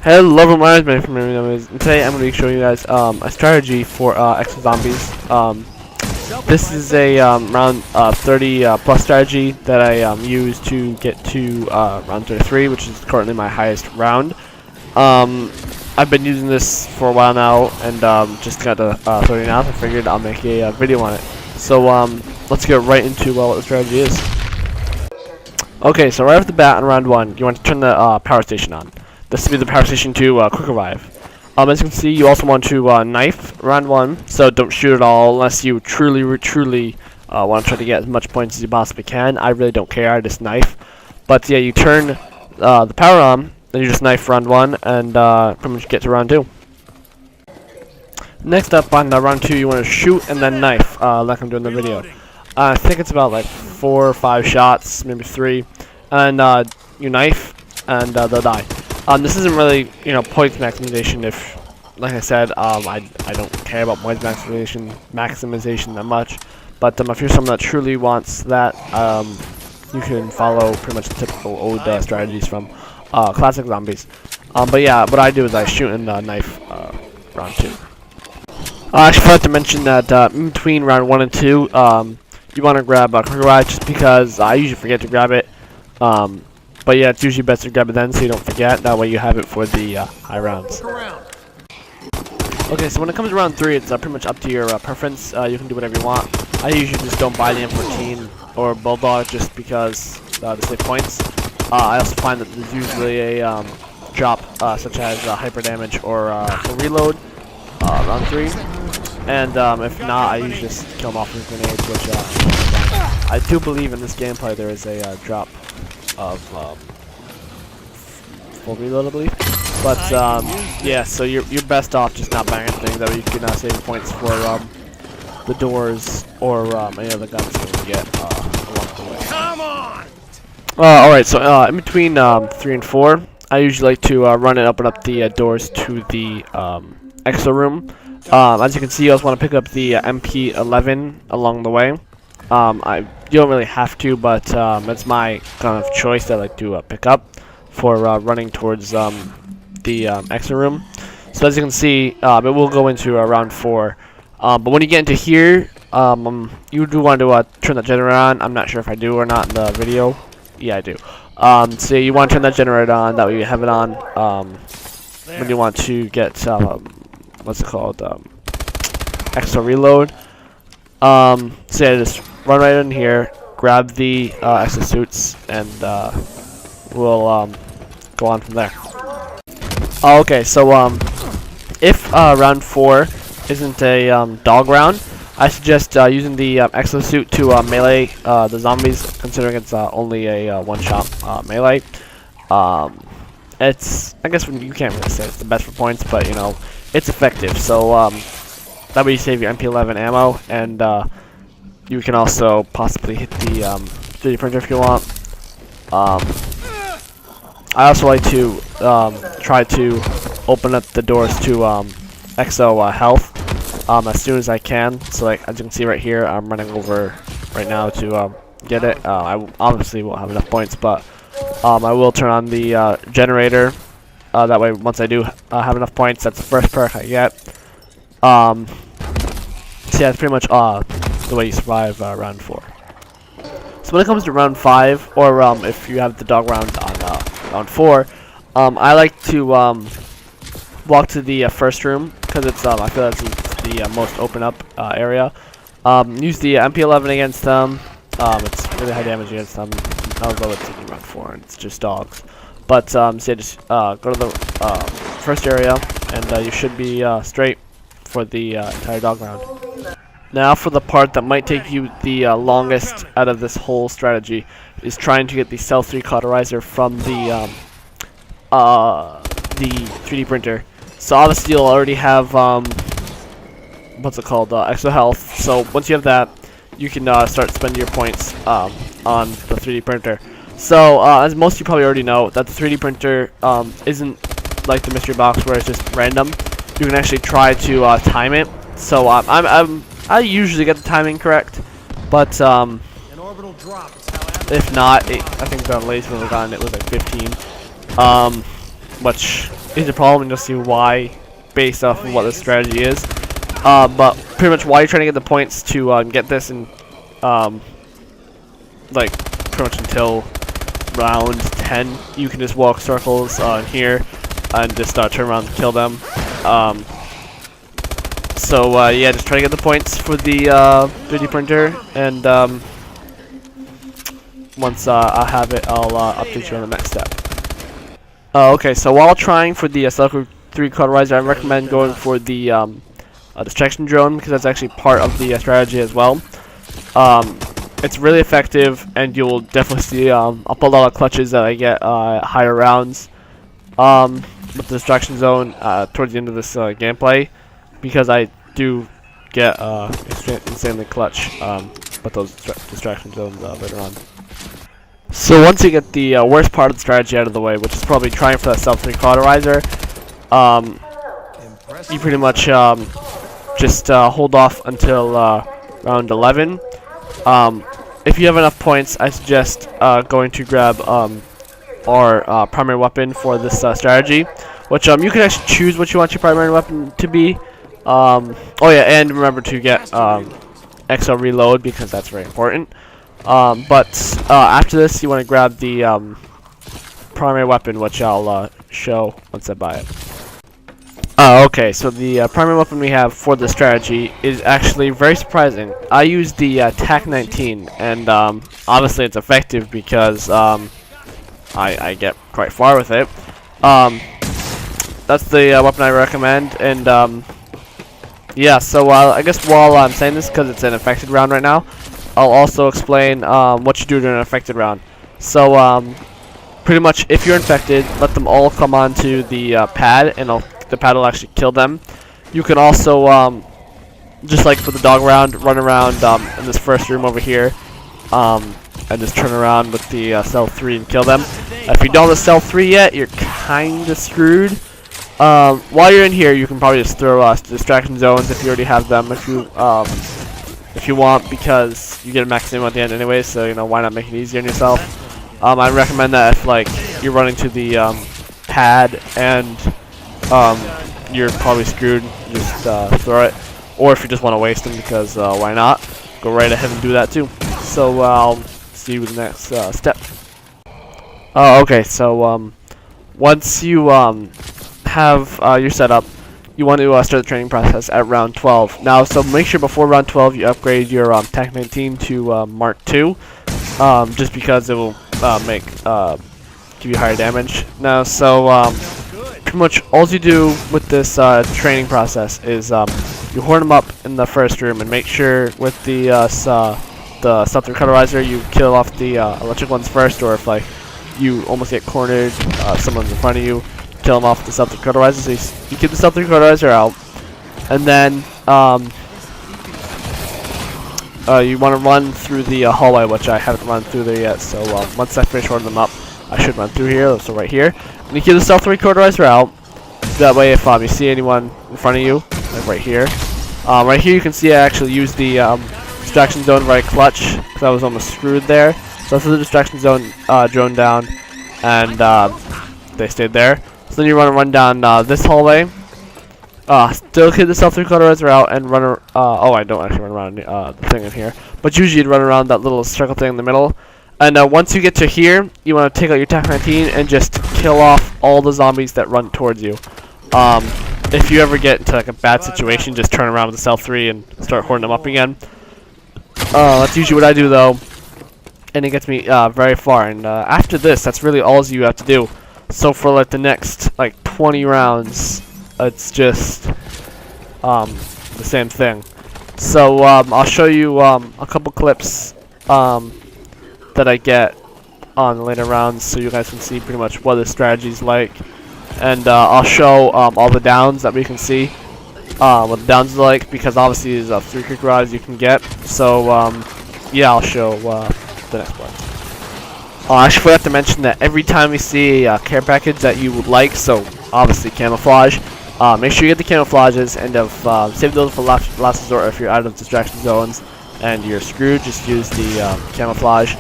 Hello everyone, my name is Manny and today I'm going to be showing you guys a strategy for extra zombies. This is a round 30 plus strategy that I use to get to round 33, which is currently my highest round. I've been using this for a while now and just got to 30 now, so I figured I'll make a video on it. So let's get right into what the strategy is. Okay, so right off the bat on round 1, you want to turn the power station on. This will be the power station to quick revive. As you can see, you also want to knife round 1, so don't shoot at all unless you truly want to try to get as much points as you possibly can. I really don't care, I just knife. But yeah, you turn the power on, then you just knife round 1, and pretty much get to round 2. Next up on round 2, you want to shoot and then knife, like I'm doing in the video. I think it's about like 4 or 5 shots, maybe 3, and you knife, and they'll die. This isn't really, points maximization. If, like I said, I don't care about points maximization that much. But if you're someone that truly wants that, you can follow pretty much the typical old strategies from classic zombies. But yeah, what I do is I shoot and knife round 2. I actually forgot to mention that in between round 1 and 2, you want to grab a quick revive just because I usually forget to grab it. But yeah, it's usually best to grab it then so you don't forget. That way you have it for the high rounds. Okay, so when it comes to round 3, it's pretty much up to your preference. You can do whatever you want. I usually just don't buy the M14 or Bulldog just because to save points. I also find that there's usually a drop such as hyper damage or reload round 3. And if not, I usually just kill them off with grenades, which I do believe in this gameplay there is a drop of full reload, I believe. But yeah, so you're best off just not buying anything. That way you can save points for the doors or any other guns you can get along the way. Come on! Alright, so in between 3 and 4, I usually like to run and open up the doors to the exo room. As you can see, you also want to pick up the MP11 along the way. You don't really have to, but it's my kind of choice that I like to pick up for running towards the exit room. So as you can see, it will go into round 4. But when you get into here, you do want to turn that generator on. I'm not sure if I do or not in the video. Yeah, I do. So you want to turn that generator on. That way you have it on when you want to get what's it called? Extra reload. So yeah, just run right in here, grab the extra suits, and we'll go on from there. Okay, so if round 4 isn't a dog round, I suggest using the exosuit to melee the zombies, considering it's only a one-shot melee. It's, I guess you can't really say it's the best for points, but it's effective. So that way you save your MP11 ammo, and you can also possibly hit the 3D printer if you want. I also like to try to open up the doors to exo health as soon as I can. So like as you can see right here, I'm running over right now to get it. I obviously won't have enough points, but I will turn on the generator. That way, once I do have enough points, that's the first perk I get. So yeah, that's pretty much the way you survive round 4. So when it comes to round 5, or if you have the dog round on round 4, I like to walk to the first room because it's I feel that's the most open up area. Use the MP11 against them. It's really high damage against them. Although it's in round 4 and it's just dogs. But so yeah, just go to the first area, and you should be straight for the entire dog round. Now for the part that might take you the longest out of this whole strategy is trying to get the Cell 3 cauterizer from the 3D printer. So obviously you'll already have what's it called, extra health. So once you have that, you can start spending your points on the 3D printer. So as most of you probably already know, that the 3D printer isn't like the mystery box where it's just random. You can actually try to time it. So I usually get the timing correct, but an orbital drop is how if not, I think the latest one we got it was like 15, which is a problem, and you'll see why based off of what the strategy is. But pretty much while you're trying to get the points to get this, and like pretty much until round 10, you can just walk circles in here and just turn around and kill them. So yeah, just try to get the points for the 3D printer, and once I have it, I'll update you on the next step. Okay, so while trying for the Cell 3 cauterizer, I recommend going for the distraction drone, because that's actually part of the strategy as well. It's really effective, and you'll definitely see I'll put a lot of clutches that I get higher rounds with the distraction zone towards the end of this gameplay, because I do get insanely clutch with those distraction zones later on. So once you get the worst part of the strategy out of the way, which is probably trying for that Cell 3 cauterizer, you pretty much just hold off until round 11. If you have enough points, I suggest going to grab our primary weapon for this strategy, which you can actually choose what you want your primary weapon to be. Oh yeah, and remember to get XL reload, because that's very important. But after this, you want to grab the primary weapon, which I'll show once I buy it. Okay, so the primary weapon we have for the strategy is actually very surprising. I use the TAC-19, and obviously it's effective because I get quite far with it. That's the weapon I recommend, and yeah, so I guess while I'm saying this, because it's an affected round right now, I'll also explain what you do during an affected round. So pretty much, if you're infected, let them all come onto the pad, and the pad will actually kill them. You can also, just like for the dog round, run around in this first room over here, and just turn around with the Cell 3 and kill them. If you don't have the Cell 3 yet, you're kinda screwed. While you're in here, you can probably just throw distraction zones if you already have them, if you want, because you get a max ammo at the end anyway, so you know, why not make it easier on yourself. I recommend that if like you're running to the pad and you're probably screwed, just throw it. Or if you just want to waste them, because why not? Go right ahead and do that too. So I'll see you with the next step. Okay, so once you have your setup, you want to start the training process at round 12. Now, so make sure before round 12 you upgrade your TAC-19 to Mark II, just because it will give you higher damage. Now, so pretty much all you do with this training process is you horn them up in the first room, and make sure with the Cell 3 cauterizer you kill off the electric ones first, or if like you almost get cornered, someone's in front of you, kill them off with the Cell 3 cauterizer. So you keep the Cell 3 cauterizer out, and then you want to run through the hallway, which I haven't run through there yet. So once I finish horning them up, I should run through here. So right here, and you keep the Cell 3 cauterizer out. That way, if you see anyone in front of you, like right here, you can see I actually used the distraction zone right clutch, because I was almost screwed there. So I threw the distraction zone drone down, and they stayed there. So then you want to run down this hallway. Still keep the Cell 3 cauterizer out, and run. Oh, I don't actually run around the thing in here, but usually you'd run around that little circle thing in the middle. And once you get to here, you want to take out your TAC-19 and just kill off all the zombies that run towards you. If you ever get into like a bad situation, just turn around with the Cell 3 and start horning them up again. That's usually what I do though, and it gets me very far. And after this, that's really all you have to do. So for like the next like 20 rounds, it's just the same thing. So I'll show you a couple clips that I get on the later rounds, so you guys can see pretty much what the strategy's like. And I'll show all the downs that we can see, what the downs are like, because obviously there's 3 quick rides you can get. So yeah, I'll show the next one. I actually forgot to mention that every time you see a care package that you would like, so obviously camouflage, make sure you get the camouflages, and save those for last resort. If you're out of distraction zones and you're screwed, just use the camouflage.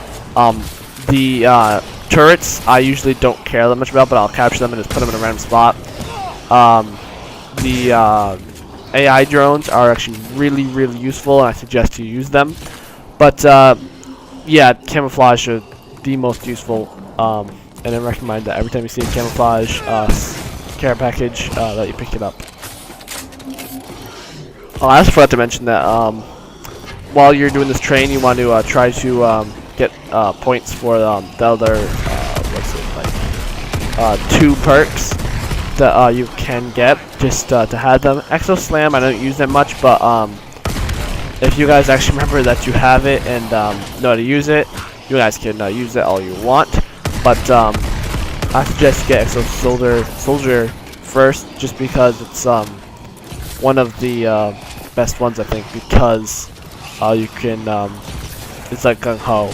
The turrets, I usually don't care that much about, but I'll capture them and just put them in a random spot. The AI drones are actually really, really useful, and I suggest you use them. But yeah, camouflage are the most useful, and I recommend that every time you see a camouflage care package, that you pick it up. Oh, I also forgot to mention that while you're doing this train, you want to try to get points for the other, what's it, like 2 perks that you can get just to have them. Exo Slam, I don't use them much, but if you guys actually remember that you have it and know how to use it, you guys can use it all you want. But I suggest get Exo Soldier first, just because it's one of the best ones, I think, because you can it's like gung ho.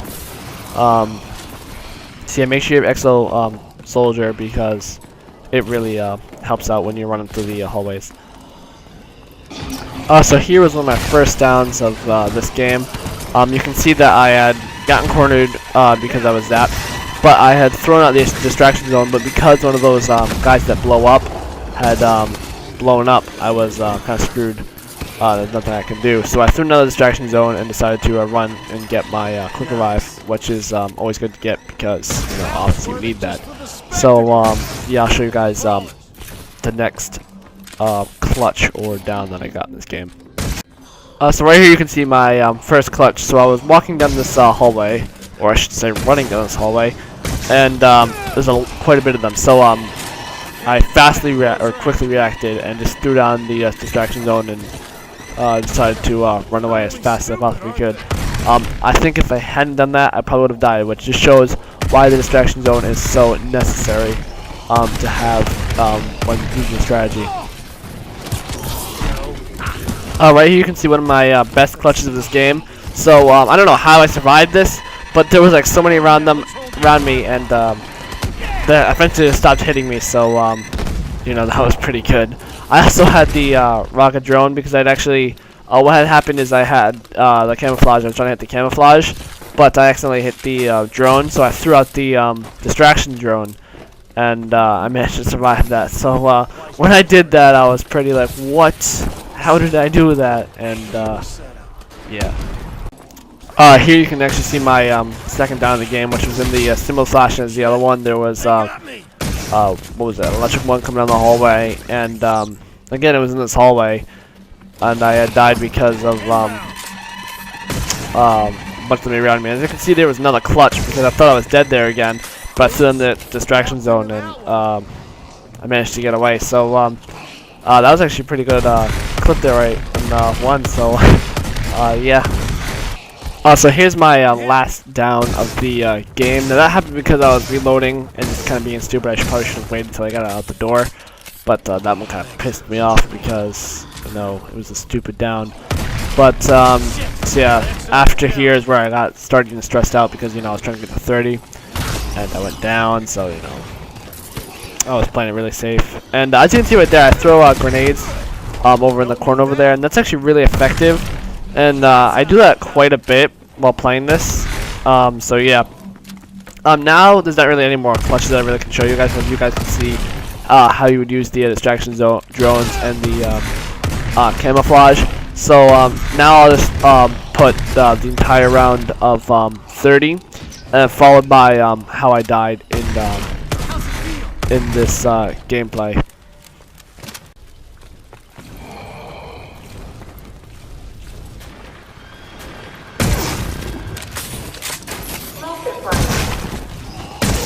So yeah, make sure you have Exo Soldier, because it really helps out when you're running through the hallways. So here was one of my first downs of this game. You can see that I had gotten cornered because I was zapped, but I had thrown out the distraction zone, but because one of those guys that blow up had blown up, I was kind of screwed. There's nothing I can do. So I threw another distraction zone and decided to run and get my quick revive, which is always good to get, because obviously you need that. So yeah, I'll show you guys the next clutch or down that I got in this game. So right here you can see my first clutch. So I was walking down this hallway, or I should say running down this hallway, and there's quite a bit of them. So I quickly reacted and just threw down the distraction zone and decided to run away as fast as I possibly could. I think if I hadn't done that, I probably would have died, which just shows why the distraction zone is so necessary to have when using strategy. Right here you can see one of my best clutches of this game. So I don't know how I survived this, but there was like so many around me, and that eventually stopped hitting me. So that was pretty good. I also had the rocket drone, because I'd actually what had happened is I had the camouflage. I was trying to hit the camouflage, but I accidentally hit the drone, so I threw out the distraction drone, and I managed to survive that. So when I did that, I was pretty like, what? How did I do that? And yeah. Here you can actually see my second down of the game, which was in the similar fashion as the other one. There was what was that? Electric one coming down the hallway, and again it was in this hallway, and I had died because of a bunch of them around me. As you can see, there was another clutch because I thought I was dead there again, but I stood in the distraction zone, and I managed to get away. So that was actually a pretty good clip there, right? And one. So yeah. So here's my last down of the game. Now that happened because I was reloading and just kind of being stupid. I probably should have waited until I got out the door, but that one kind of pissed me off because it was a stupid down. But so yeah, after here is where I got started getting stressed out because I was trying to get to 30, and I went down. So I was playing it really safe. And as you can see right there, I throw grenades over in the corner over there, and that's actually really effective. And I do that quite a bit while playing this. So yeah. Now there's not really any more clutches that I really can show you guys, but you guys can see how you would use the distraction drones and the camouflage. So now I'll just put the entire round of 30, and followed by how I died in this gameplay.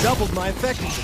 Doubled my effectiveness.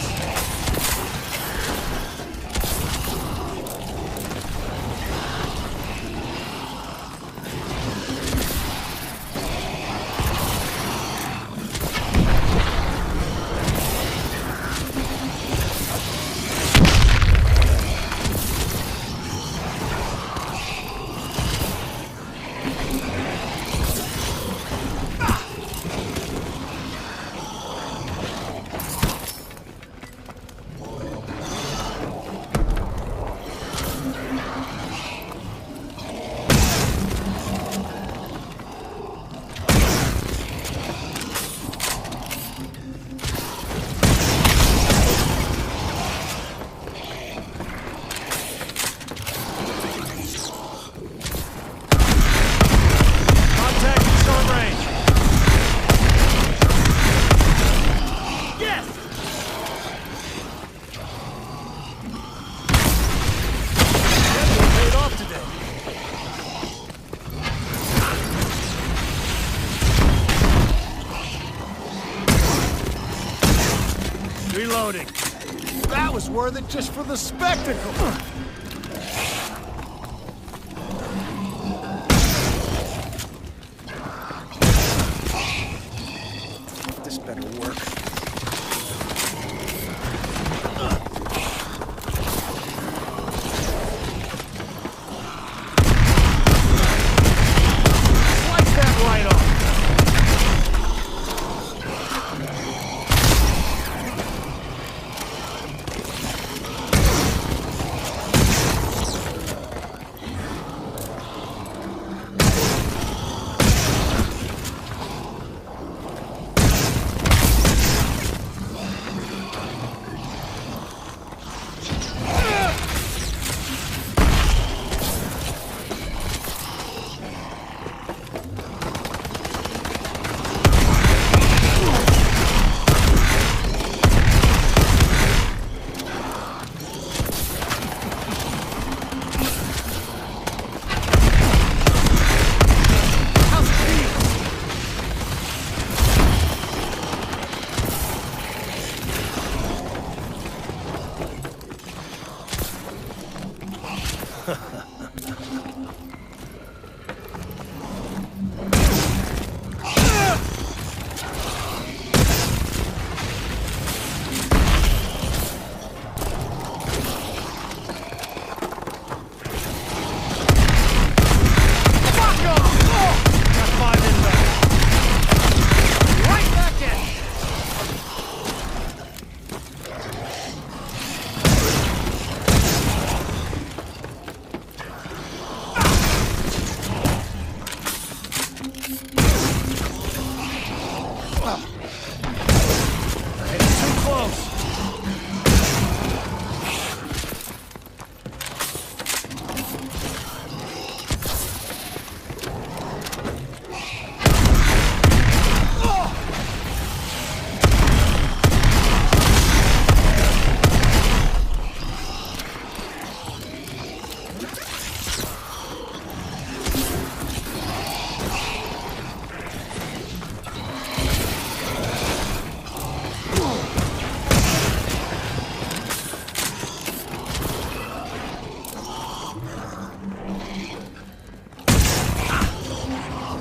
Reloading. That was worth it just for the spectacle. This better work. Slice that right off.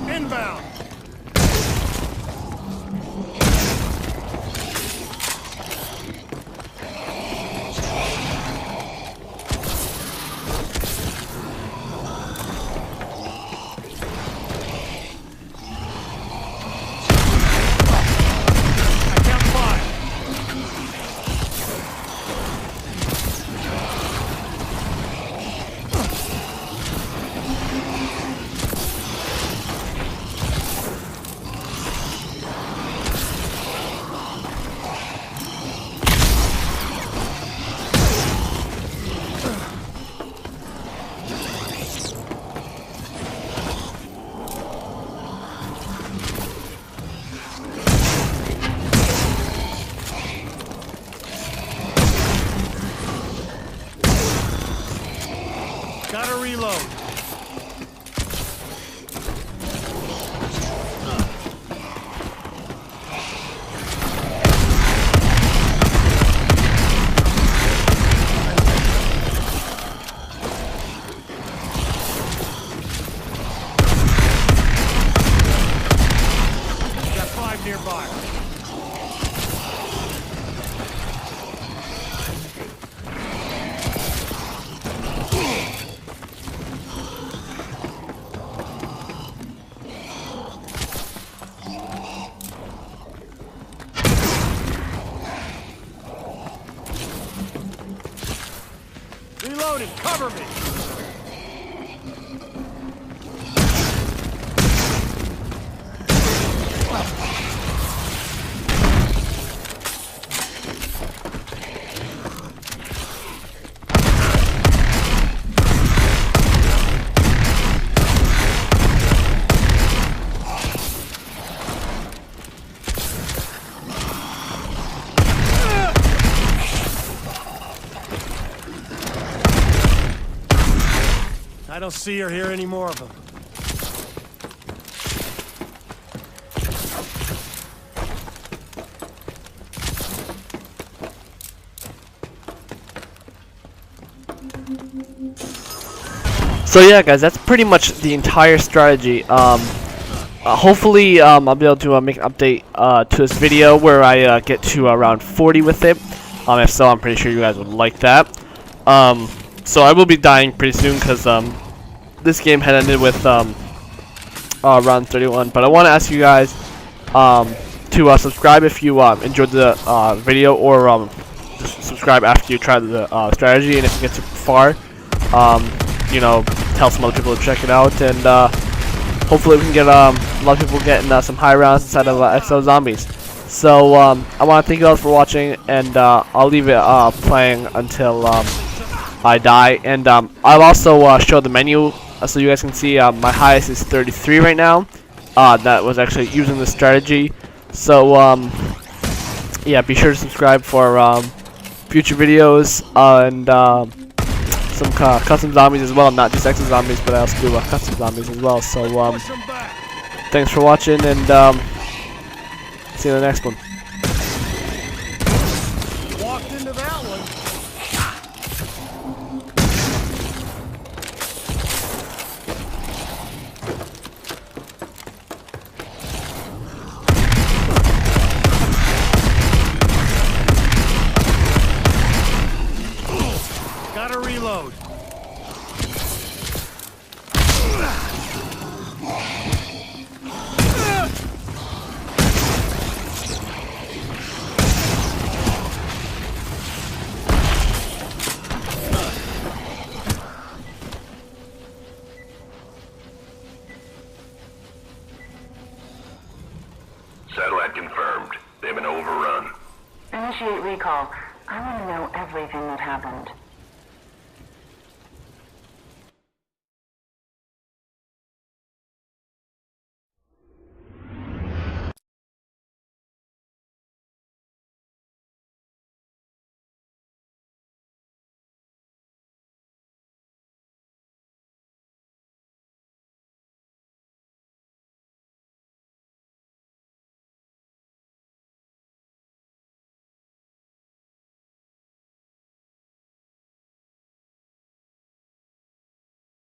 Inbound! I count 5. Gotta reload. Got 5 nearby. Reloading, cover me! I don't see or hear any more of them. So yeah, guys, that's pretty much the entire strategy. Hopefully, I'll be able to make an update to this video where I get to around 40 with it. If so, I'm pretty sure you guys would like that. So I will be dying pretty soon because this game had ended with round 31. But I want to ask you guys to subscribe if you enjoyed the video, or just subscribe after you try the strategy. And if you get too far, you know, tell some other people to check it out, and hopefully we can get a lot of people getting some high rounds inside of XO Zombies. So I want to thank you all for watching, and I'll leave it playing until I die. And I'll also show the menu so you guys can see my highest is 33 right now. That was actually using the strategy. So yeah, be sure to subscribe for future videos and some custom zombies as well, not just XO Zombies, but I also do custom zombies as well. So thanks for watching, and see you in the next one. Walked into that one. Gotta reload.